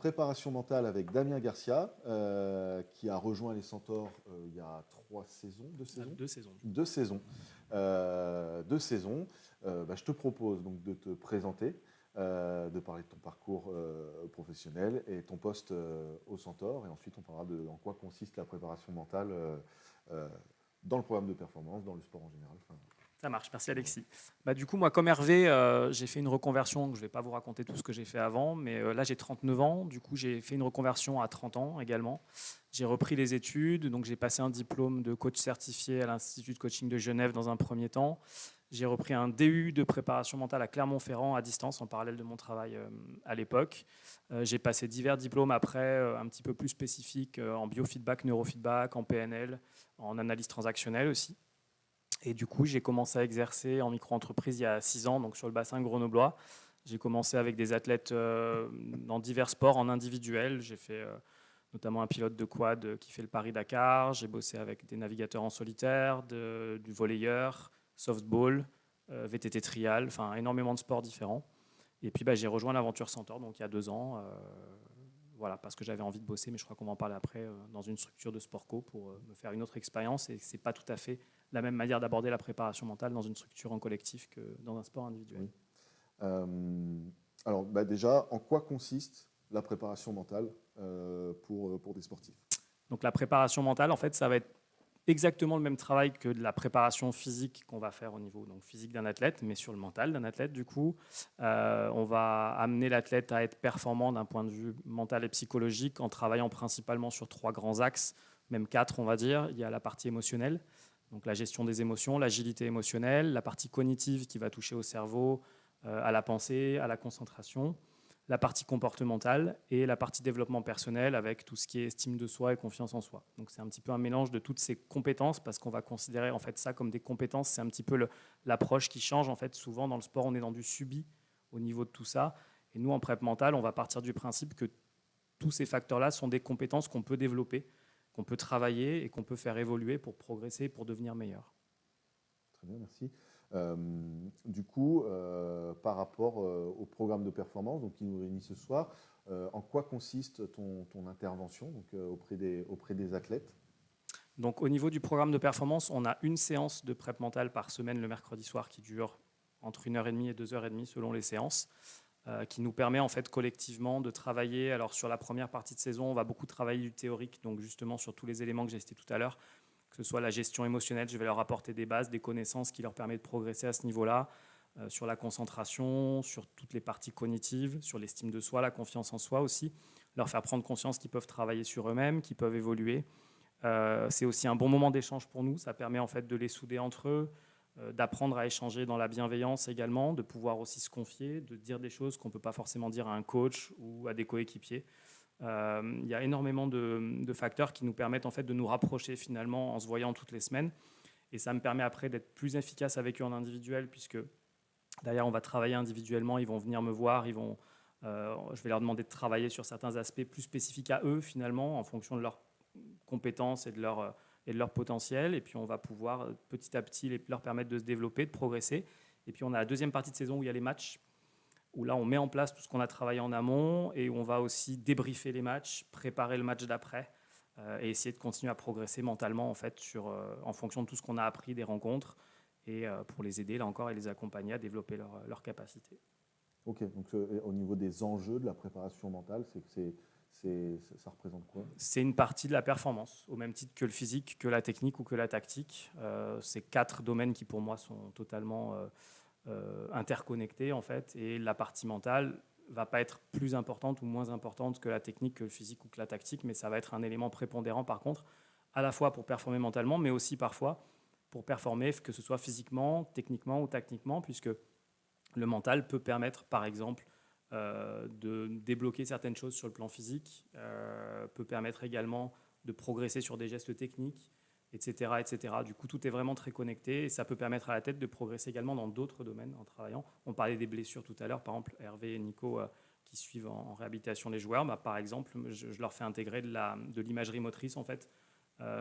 préparation mentale avec Damien Garcia, qui a rejoint les Centaures il y a 3 saisons, 2 saisons. 2 saisons. 2 saisons. 2 saisons. Je te propose donc de te présenter, de parler de ton parcours professionnel et ton poste au Centaure. Et ensuite, on parlera de en quoi consiste la préparation mentale dans le programme de performance, dans le sport en général. Ça marche, merci Alexis. Du coup, moi, comme Hervé, j'ai fait une reconversion. Je ne vais pas vous raconter tout ce que j'ai fait avant, mais là, j'ai 39 ans. Du coup, j'ai fait une reconversion à 30 ans également. J'ai repris les études, donc j'ai passé un diplôme de coach certifié à l'Institut de coaching de Genève dans un premier temps. J'ai repris un DU de préparation mentale à Clermont-Ferrand à distance, en parallèle de mon travail à l'époque. J'ai passé divers diplômes après, un petit peu plus spécifiques en biofeedback, neurofeedback, en PNL, en analyse transactionnelle aussi. Et du coup, j'ai commencé à exercer en micro-entreprise il y a 6 ans, donc sur le bassin grenoblois. J'ai commencé avec des athlètes dans divers sports en individuel. J'ai fait notamment un pilote de quad qui fait le Paris-Dakar. J'ai bossé avec des navigateurs en solitaire, du volleyeur, softball, VTT trial, enfin énormément de sports différents. Et puis j'ai rejoint l'aventure Centaure donc il y a 2 ans. Voilà, parce que j'avais envie de bosser, mais je crois qu'on va en parler après, dans une structure de sport co pour me faire une autre expérience. Et ce n'est pas tout à fait la même manière d'aborder la préparation mentale dans une structure en collectif que dans un sport individuel. Oui. Alors déjà, en quoi consiste la préparation mentale pour des sportifs? Donc la préparation mentale, en fait, ça va être exactement le même travail que de la préparation physique qu'on va faire au niveau donc, physique d'un athlète, mais sur le mental d'un athlète du coup. On va amener l'athlète à être performant d'un point de vue mental et psychologique en travaillant principalement sur 3 grands axes, même 4 on va dire. Il y a la partie émotionnelle, donc la gestion des émotions, l'agilité émotionnelle, la partie cognitive qui va toucher au cerveau, à la pensée, à la concentration, la partie comportementale et la partie développement personnel avec tout ce qui est estime de soi et confiance en soi. Donc c'est un petit peu un mélange de toutes ces compétences parce qu'on va considérer en fait ça comme des compétences. C'est un petit peu l'approche qui change. En fait, souvent dans le sport, on est dans du subi au niveau de tout ça. Et nous, en prep mentale, on va partir du principe que tous ces facteurs-là sont des compétences qu'on peut développer, qu'on peut travailler et qu'on peut faire évoluer pour progresser, pour devenir meilleur. Très bien, merci. Du coup, par rapport au programme de performance donc, qui nous réunit ce soir, en quoi consiste ton intervention donc, auprès des athlètes? Donc, au niveau du programme de performance, on a une séance de prep mentale par semaine le mercredi soir qui dure entre 1h30 et 2h30 selon les séances, qui nous permet en fait collectivement de travailler. Alors sur la première partie de saison, on va beaucoup travailler du théorique, donc justement sur tous les éléments que j'ai cités tout à l'heure, que ce soit la gestion émotionnelle, je vais leur apporter des bases, des connaissances qui leur permettent de progresser à ce niveau-là, sur la concentration, sur toutes les parties cognitives, sur l'estime de soi, la confiance en soi aussi, leur faire prendre conscience qu'ils peuvent travailler sur eux-mêmes, qu'ils peuvent évoluer. C'est aussi un bon moment d'échange pour nous, ça permet en fait de les souder entre eux, d'apprendre à échanger dans la bienveillance également, de pouvoir aussi se confier, de dire des choses qu'on ne peut pas forcément dire à un coach ou à des coéquipiers. Il y a énormément de facteurs qui nous permettent en fait de nous rapprocher finalement en se voyant toutes les semaines. Et ça me permet après d'être plus efficace avec eux en individuel, puisque d'ailleurs on va travailler individuellement, ils vont venir me voir, je vais leur demander de travailler sur certains aspects plus spécifiques à eux finalement, en fonction de leurs compétences et de leur potentiel. Et puis on va pouvoir petit à petit leur permettre de se développer, de progresser. Et puis on a la deuxième partie de saison où il y a les matchs, où là on met en place tout ce qu'on a travaillé en amont et où on va aussi débriefer les matchs, préparer le match d'après et essayer de continuer à progresser mentalement en fait en fonction de tout ce qu'on a appris des rencontres et pour les aider là encore et les accompagner à développer leur capacité. Ok, donc au niveau des enjeux de la préparation mentale, ça représente quoi? C'est une partie de la performance, au même titre que le physique, que la technique ou que la tactique. C'est 4 domaines qui pour moi sont totalement interconnectés en fait, et la partie mentale va pas être plus importante ou moins importante que la technique, que le physique ou que la tactique, mais ça va être un élément prépondérant par contre, à la fois pour performer mentalement, mais aussi parfois pour performer, que ce soit physiquement, techniquement ou tactiquement, puisque le mental peut permettre par exemple de débloquer certaines choses sur le plan physique, peut permettre également de progresser sur des gestes techniques, etc., etc. Du coup, tout est vraiment très connecté et ça peut permettre à la tête de progresser également dans d'autres domaines en travaillant. On parlait des blessures tout à l'heure, par exemple, Hervé et Nico qui suivent en réhabilitation les joueurs, par exemple, je leur fais intégrer de l'imagerie motrice en fait,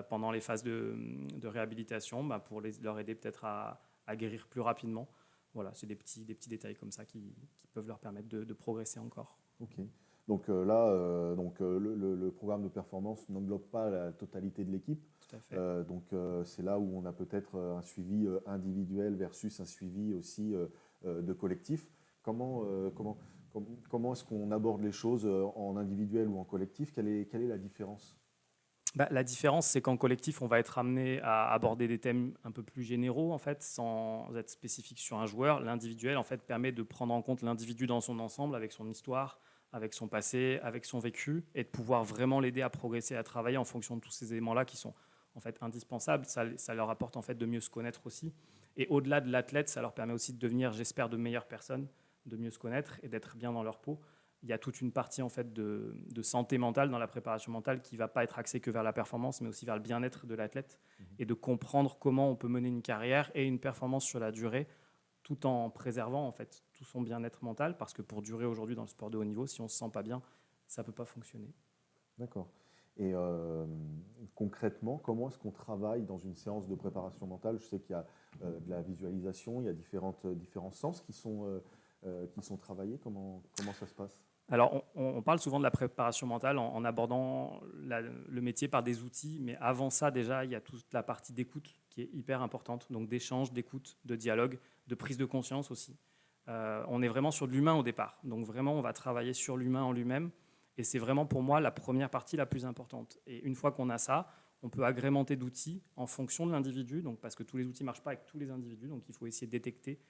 pendant les phases de réhabilitation pour leur aider peut-être à guérir plus rapidement. Voilà, c'est des petits détails comme ça qui peuvent leur permettre de progresser encore. Ok. Donc là, le programme de performance n'englobe pas la totalité de l'équipe. Tout à fait. C'est là où on a peut-être un suivi individuel versus un suivi aussi de collectif. Comment est-ce qu'on aborde les choses en individuel ou en collectif? Quelle est la différence? La différence, c'est qu'en collectif, on va être amené à aborder des thèmes un peu plus généraux, en fait, sans être spécifique sur un joueur. L'individuel, en fait, permet de prendre en compte l'individu dans son ensemble, avec son histoire, avec son passé, avec son vécu, et de pouvoir vraiment l'aider à progresser, à travailler en fonction de tous ces éléments-là qui sont en fait indispensables. Ça leur apporte en fait de mieux se connaître aussi. Et au-delà de l'athlète, ça leur permet aussi de devenir, j'espère, de meilleures personnes, de mieux se connaître et d'être bien dans leur peau. Il y a toute une partie en fait de santé mentale dans la préparation mentale qui ne va pas être axée que vers la performance, mais aussi vers le bien-être de l'athlète et de comprendre comment on peut mener une carrière et une performance sur la durée tout en préservant en fait tout son bien-être mental, parce que pour durer aujourd'hui dans le sport de haut niveau, si on ne se sent pas bien, ça ne peut pas fonctionner. D'accord. Et concrètement, comment est-ce qu'on travaille dans une séance de préparation mentale? Je sais qu'il y a de la visualisation, il y a différents sens qui sont travaillés. Comment ça se passe? Alors, on parle souvent de la préparation mentale en abordant le métier par des outils, mais avant ça, déjà, il y a toute la partie d'écoute qui est hyper importante, donc d'échange, d'écoute, de dialogue, de prise de conscience aussi. On est vraiment sur de l'humain au départ, donc vraiment, on va travailler sur l'humain en lui-même, et c'est vraiment pour moi la première partie la plus importante. Et une fois qu'on a ça, on peut agrémenter d'outils en fonction de l'individu, donc parce que tous les outils ne marchent pas avec tous les individus, donc il faut essayer de détecter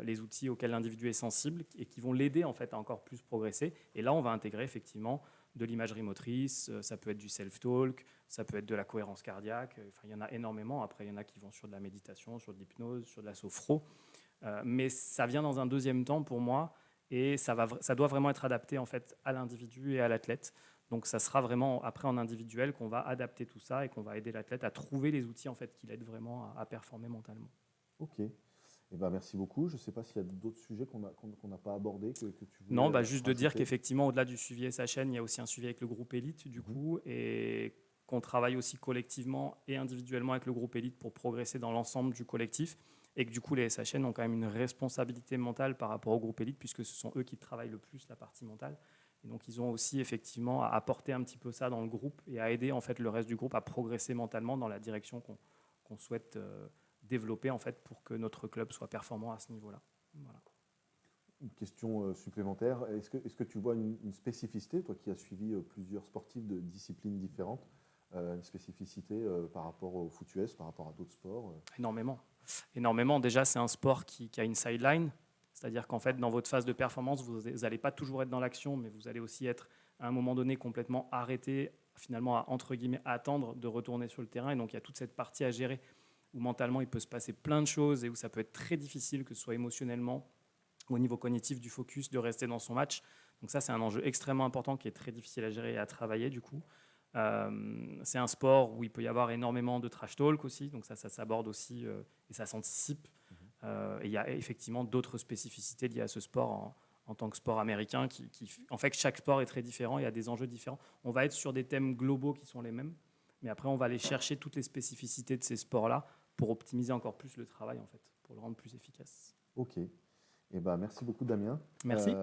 les outils auxquels l'individu est sensible et qui vont l'aider en fait à encore plus progresser. Et là, on va intégrer effectivement de l'imagerie motrice, ça peut être du self-talk, ça peut être de la cohérence cardiaque, enfin, il y en a énormément. Après, il y en a qui vont sur de la méditation, sur de l'hypnose, sur de la sophro. Mais ça vient dans un deuxième temps pour moi, et ça doit vraiment être adapté en fait à l'individu et à l'athlète. Donc ça sera vraiment après en individuel qu'on va adapter tout ça et qu'on va aider l'athlète à trouver les outils en fait qui l'aident vraiment à performer mentalement. Ok. Eh ben, merci beaucoup. Je ne sais pas s'il y a d'autres sujets qu'on n'a pas abordés que tu voulais Non, juste de dire rajouter. qu'effectivement, au-delà du suivi SHN, il y a aussi un suivi avec le groupe élite, du coup, et qu'on travaille aussi collectivement et individuellement avec le groupe élite pour progresser dans l'ensemble du collectif, et que du coup, les SHN ont quand même une responsabilité mentale par rapport au groupe élite, puisque ce sont eux qui travaillent le plus la partie mentale. Et donc, ils ont aussi effectivement à apporter un petit peu ça dans le groupe et à aider en fait le reste du groupe à progresser mentalement dans la direction qu'on souhaite développer en fait pour que notre club soit performant à ce niveau-là. Voilà. Une question supplémentaire. Est-ce que tu vois une spécificité, toi qui as suivi plusieurs sportifs de disciplines différentes, une spécificité par rapport au foot US, par rapport à d'autres sports? Énormément. Énormément. Déjà, c'est un sport qui a une sideline, c'est-à-dire qu'en fait, dans votre phase de performance, vous n'allez pas toujours être dans l'action, mais vous allez aussi être à un moment donné complètement arrêté, finalement à, entre guillemets, attendre de retourner sur le terrain. Et donc, il y a toute cette partie à gérer où mentalement, il peut se passer plein de choses et où ça peut être très difficile, que ce soit émotionnellement ou au niveau cognitif du focus, de rester dans son match. Donc ça, c'est un enjeu extrêmement important qui est très difficile à gérer et à travailler du coup. C'est un sport où il peut y avoir énormément de trash talk aussi, donc ça s'aborde aussi et ça s'anticipe. Et il y a effectivement d'autres spécificités liées à ce sport en tant que sport américain. En fait, chaque sport est très différent, il y a des enjeux différents. On va être sur des thèmes globaux qui sont les mêmes, mais après on va aller chercher toutes les spécificités de ces sports-là pour optimiser encore plus le travail en fait, pour le rendre plus efficace. Ok. Eh ben, merci beaucoup, Damien. Merci.